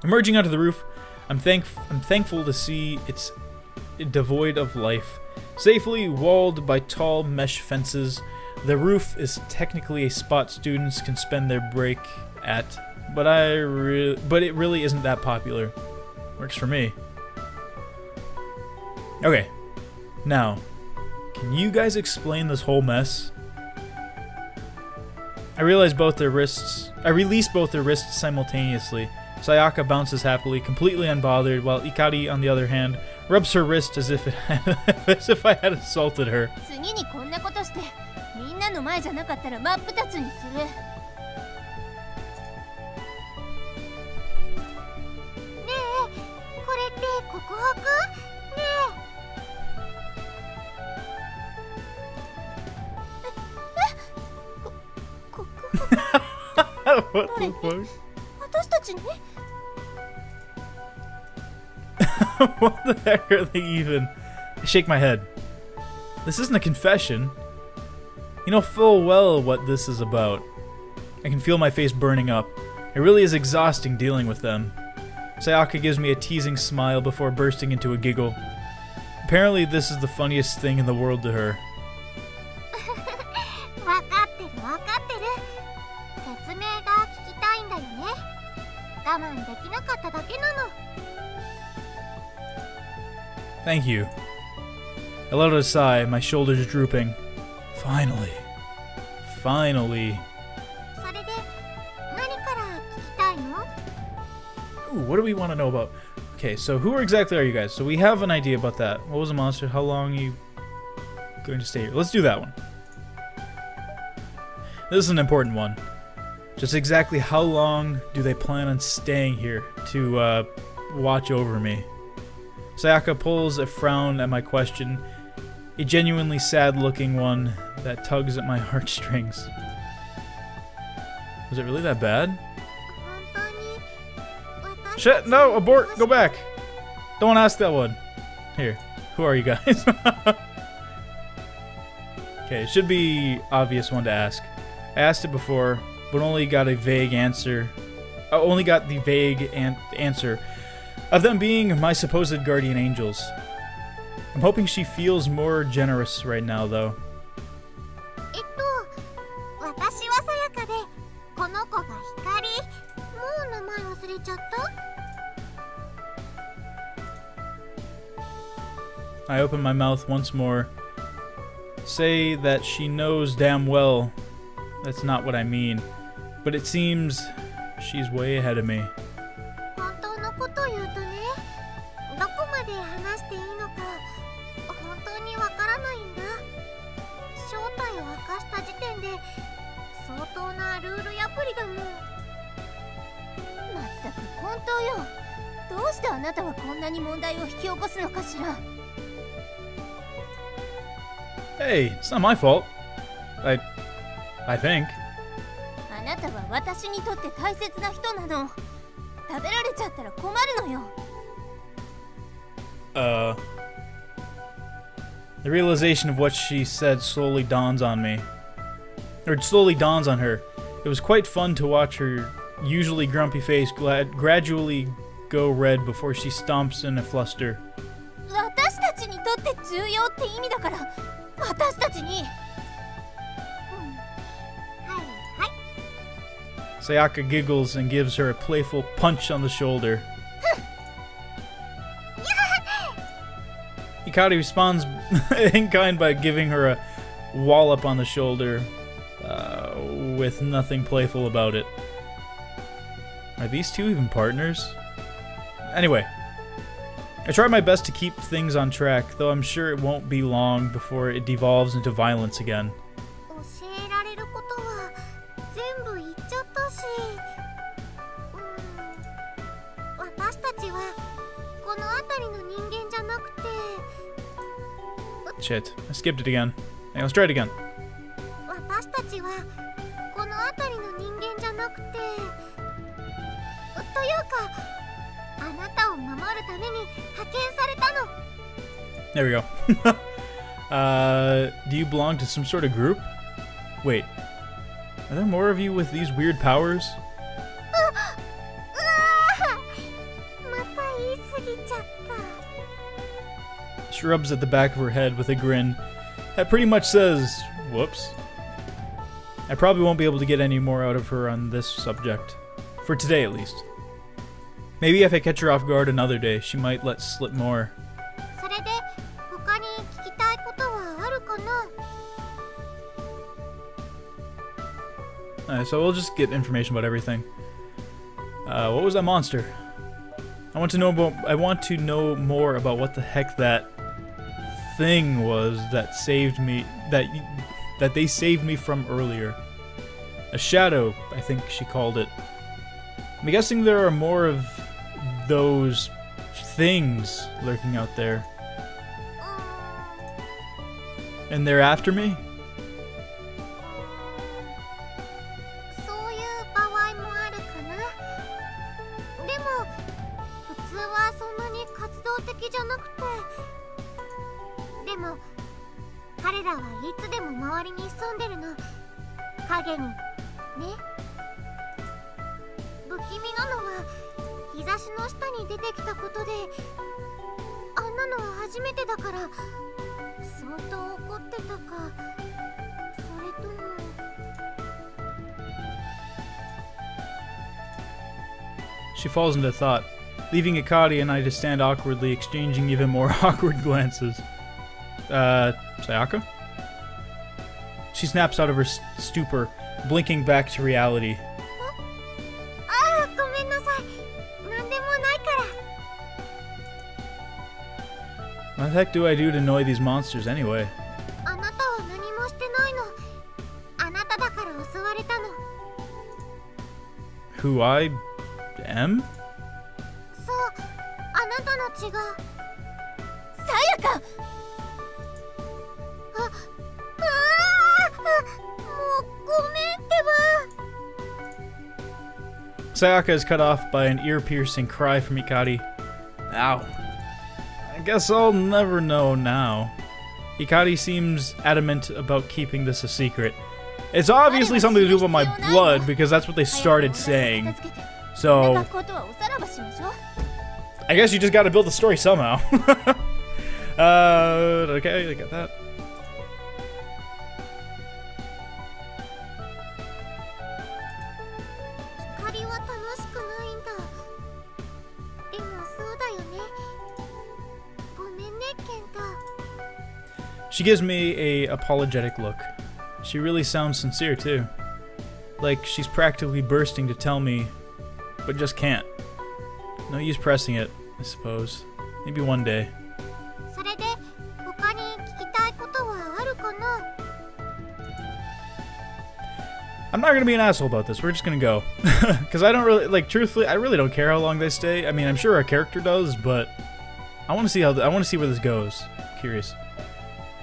Emerging onto the roof, I'm thankful to see it's devoid of life. Safely walled by tall mesh fences, the roof is technically a spot students can spend their break at, but it really isn't that popular. Works for me. Okay, now, can you guys explain this whole mess? I release both their wrists simultaneously. Sayaka bounces happily, completely unbothered, while Ikari, on the other hand, rubs her wrist as if I had assaulted her. What the fuck? What the heck are they even? I shake my head. This isn't a confession. You know full well what this is about. I can feel my face burning up. It really is exhausting dealing with them. Sayaka gives me a teasing smile before bursting into a giggle. Apparently this is the funniest thing in the world to her. Thank you. I let out a sigh, my shoulders drooping. Finally. Finally. Ooh, what do we want to know about? Okay, so who exactly are you guys? So we have an idea about that. What was the monster? How long are you going to stay here? Let's do that one. This is an important one. Just exactly how long do they plan on staying here to watch over me? Sayaka pulls a frown at my question, a genuinely sad-looking one that tugs at my heartstrings. Was it really that bad? Shit, no, abort, go back. Don't ask that one. Here, who are you guys? Okay, it should be obvious one to ask. I asked it before, but only got a vague answer. I only got the vague answer of them being my supposed guardian angels. I'm hoping she feels more generous right now, though. I open my mouth once more. Say that she knows damn well that's not what I mean, but it seems she's way ahead of me. Hey, it's not my fault. I think. The realization of what she said slowly dawns on me. Or it slowly dawns on her. It was quite fun to watch her usually grumpy face gradually go red before she stomps in a fluster. Sayaka giggles and gives her a playful punch on the shoulder. Hikari responds in kind by giving her a wallop on the shoulder, with nothing playful about it. Are these two even partners? Anyway, I try my best to keep things on track, though I'm sure it won't be long before it devolves into violence again. Shit, I skipped it again. Hey, let's try it again. There we go. Do you belong to some sort of group? Wait, are there more of you with these weird powers? She rubs at the back of her head with a grin that pretty much says, whoops. I probably won't be able to get any more out of her on this subject. For today, at least. Maybe if I catch her off guard another day, she might let slip more. So we'll just get information about everything. What was that monster? I want to know more about what the heck that thing was that saved me, that they saved me from earlier. A shadow, I think she called it. I'm guessing there are more of those things lurking out there. And they're after me? She falls into thought, leaving Akari and I to stand awkwardly, exchanging even more awkward glances. Sayaka? She snaps out of her stupor, blinking back to reality. What the heck do I do to annoy these monsters anyway? Who I am? Sayaka is cut off by an ear-piercing cry from Ikari. Ow. I guess I'll never know now. Ikari seems adamant about keeping this a secret. It's obviously something to do with my blood, because that's what they started saying. So, I guess you just gotta build the story somehow. Okay, I got that. She gives me a apologetic look. She really sounds sincere too. Like she's practically bursting to tell me, but just can't. No use pressing it, I suppose. Maybe one day. I'm not gonna be an asshole about this, we're just gonna go. Because I don't really, like, truthfully, I really don't care how long they stay. I mean, I'm sure our character does, but I want to see I want to see where this goes. Curious.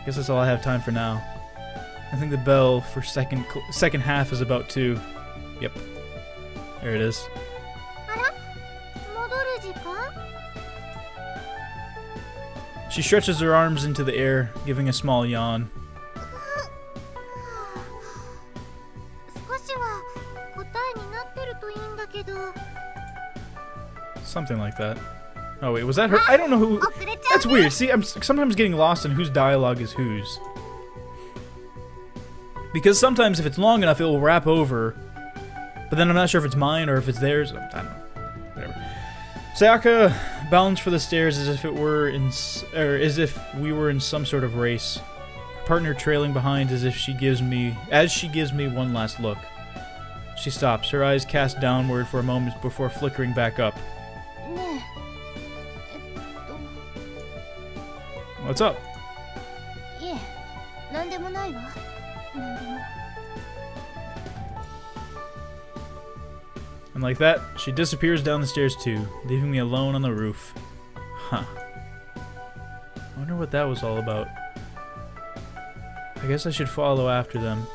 Guess that's all I have time for now. I think the bell for second half is about to... Yep. There it is. She stretches her arms into the air, giving a small yawn. Something like that. Oh wait, was that her? I don't know who... That's weird. See, I'm sometimes getting lost in whose dialogue is whose. Because sometimes if it's long enough, it will wrap over. But then I'm not sure if it's mine or if it's theirs. I don't know. Whatever. Sayaka bounds for the stairs as if it were as if we were in some sort of race. Her partner trailing behind as she gives me one last look. She stops, her eyes cast downward for a moment before flickering back up. What's up? And like that, she disappears down the stairs too, leaving me alone on the roof. Huh. I wonder what that was all about. I guess I should follow after them.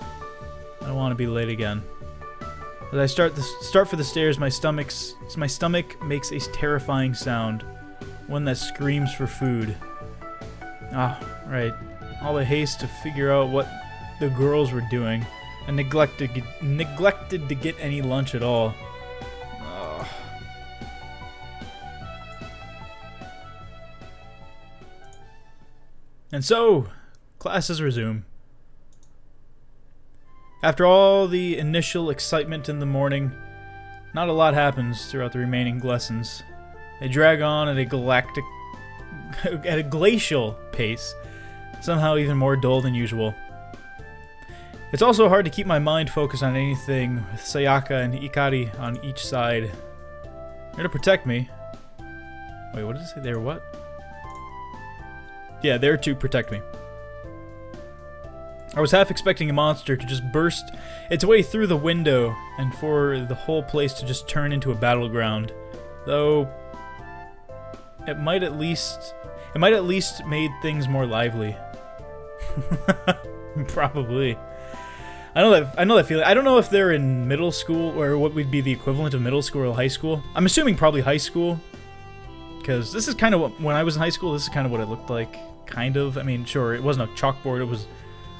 I don't want to be late again. As I start for the stairs, my stomach makes a terrifying sound, one that screams for food. Ah, right. All the haste to figure out what the girls were doing, and neglected to get any lunch at all. Ugh. And so, classes resume. After all the initial excitement in the morning, not a lot happens throughout the remaining lessons. They drag on at a glacial pace, somehow even more dull than usual. It's also hard to keep my mind focused on anything with Sayaka and Ikari on each side. They're to protect me. Wait, what did it say? They're what? Yeah, they're to protect me. I was half expecting a monster to just burst its way through the window and for the whole place to just turn into a battleground. Though it might at least made things more lively. Probably. I know that feeling. I don't know if they're in middle school or what would be the equivalent of middle school or high school. I'm assuming probably high school, because this is kind of what, when I was in high school, this is kind of what it looked like. Kind of. I mean, sure, it wasn't a chalkboard, it was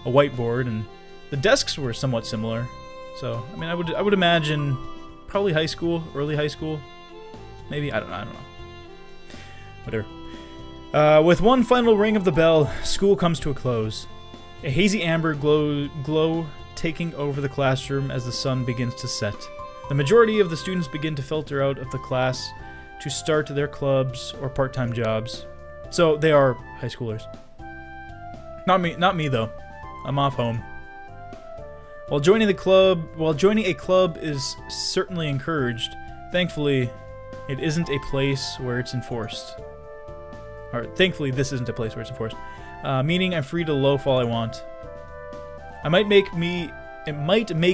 a whiteboard, and the desks were somewhat similar. So, I mean, I would imagine probably high school, early high school, maybe. I don't know. Whatever. With one final ring of the bell, school comes to a close. A hazy amber glow taking over the classroom as the sun begins to set. The majority of the students begin to filter out of the class to start their clubs or part-time jobs. So they are high schoolers. Not me though. I'm off home. While joining a club is certainly encouraged, thankfully it isn't a place where it's enforced. Or thankfully this isn't a place where it's enforced. Meaning I'm free to loaf all I want. It might make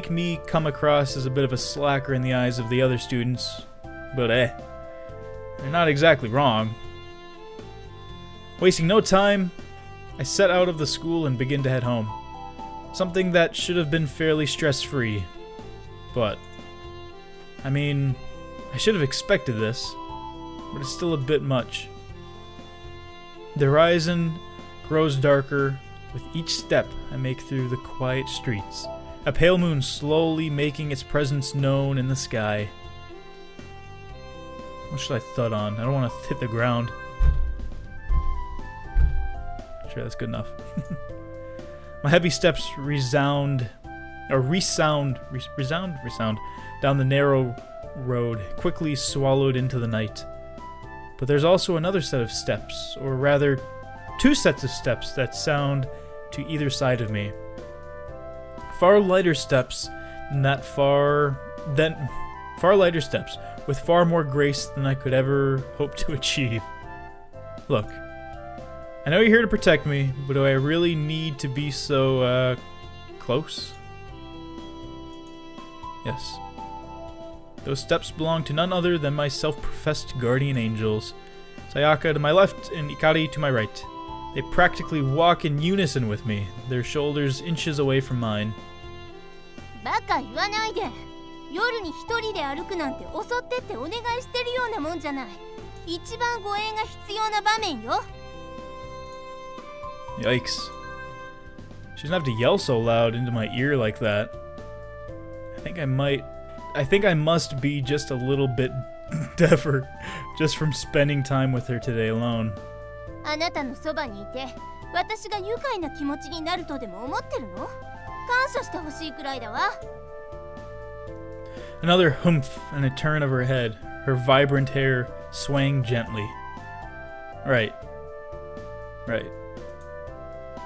me come across as a bit of a slacker in the eyes of the other students, but they're not exactly wrong. Wasting no time, I set out of the school and begin to head home. Something that should have been fairly stress-free. But, I mean, I should have expected this, but it's still a bit much. The horizon grows darker with each step I make through the quiet streets, a pale moon slowly making its presence known in the sky. What should I thud on? I don't want to hit the ground. Sure, that's good enough. My heavy steps resound down the narrow road, quickly swallowed into the night. But there's also another set of steps, or rather, two sets of steps that sound to either side of me. Far lighter steps with far more grace than I could ever hope to achieve. Look, I know you're here to protect me, but do I really need to be so, close? Yes. Those steps belong to none other than my self-professed guardian angels. Sayaka to my left and Ikari to my right. They practically walk in unison with me, their shoulders inches away from mine. バカ言わないで。夜に一人で歩くなんて襲ってってお願いしてるようなもんじゃない。一番護衛が必要な場面よ。Yikes. She doesn't have to yell so loud into my ear like that. I think I must be just a little bit deafer just from spending time with her today alone. あなたのそばにいて、私が愉快な気持ちになるとでも思ってるの？感謝してほしいくらいだわ。Another humph and a turn of her head, her vibrant hair swaying gently. Right.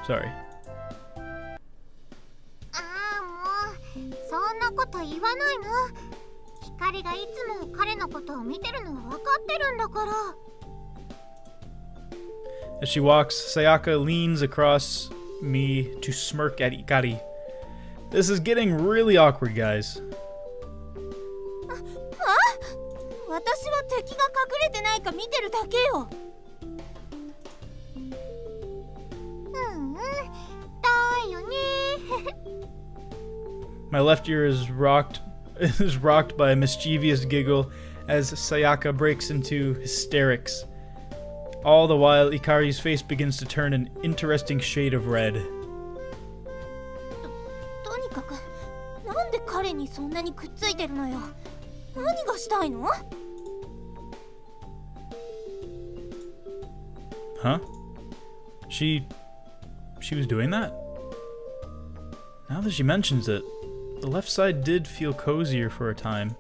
Sorry. もうそんなこと言わないの。光がいつも彼のことを見てるのは分かってるんだから。As she walks, Sayaka leans across me to smirk at Ikari. This is getting really awkward, guys. 私は敵が隠れてないか見てるだけよ。だよね。My left ear is rocked by a mischievous giggle as Sayaka breaks into hysterics. All the while, Ikari's face begins to turn an interesting shade of red. とにかく、なんで彼にそんなにくっついてるのよ。何がしたいの？ Huh? She she was doing that? Now that she mentions it, the left side did feel cozier for a time.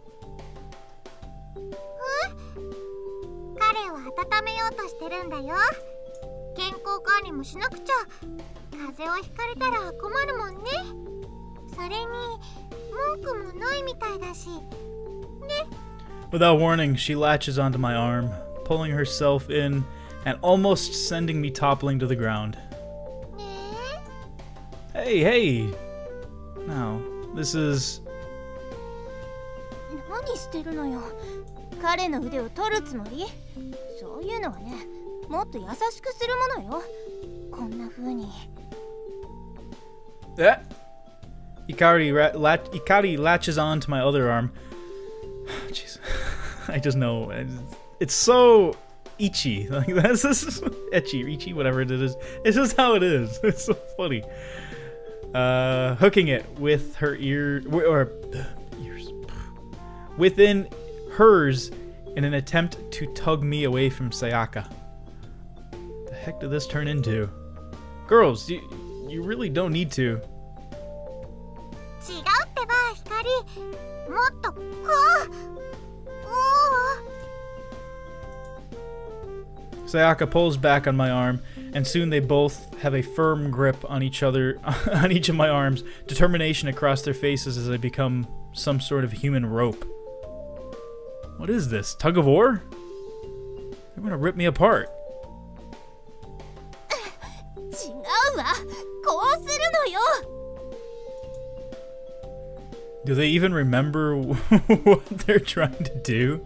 彼を温めようとしてるんだよ。健康管理もしなくちゃ。風邪をひかれたら困るもんね。それに文句もないみたいだし。ね。Without warning, she latches onto my arm, pulling herself in and almost sending me toppling to the ground. Hey, hey! Now, this is... 何してるのよ。彼の腕を取るつもり？そういうのはね、もっと優しくするものよ。こんな風に。Ikari latches on to my other arm. Jeez. I just know. It's so itchy. Like, this is itchy, whatever it is. It's just how it is. It's so funny. Hooking it with her ears within hers in an attempt to tug me away from Sayaka. The heck did this turn into? Girls, you really don't need to. 違うってば、光。もっとこう。Sayaka pulls back on my arm, and soon they both have a firm grip on each other, on each of my arms, determination across their faces as I become some sort of human rope. What is this? Tug of war? They're gonna rip me apart. 違うわ。こうするのよ。Do they even remember what they're trying to do?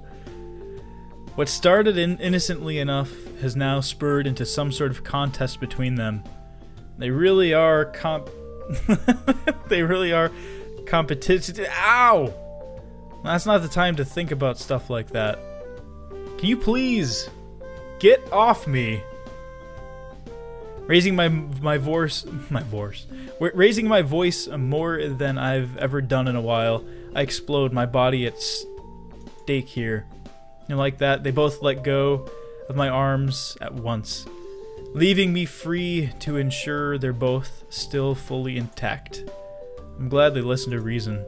What started innocently enough has now spurred into some sort of contest between them. They really are they really are competitive. Ow! That's not the time to think about stuff like that. Can you please get off me? Raising my voice more than I've ever done in a while, I explode, my body at stake here. And like that, they both let go of my arms at once, leaving me free to ensure they're both still fully intact. I'm glad they listened to reason.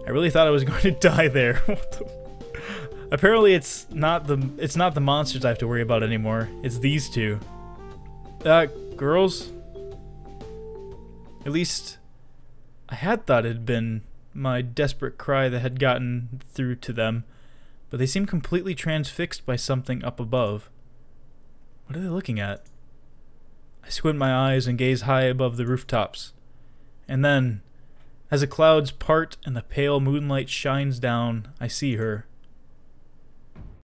I really thought I was going to die there. Apparently it's not the monsters I have to worry about anymore. It's these two. Girls? At least I had thought it had been my desperate cry that had gotten through to them, but they seem completely transfixed by something up above. What are they looking at? I squint my eyes and gaze high above the rooftops. And then, as the clouds part and the pale moonlight shines down, I see her.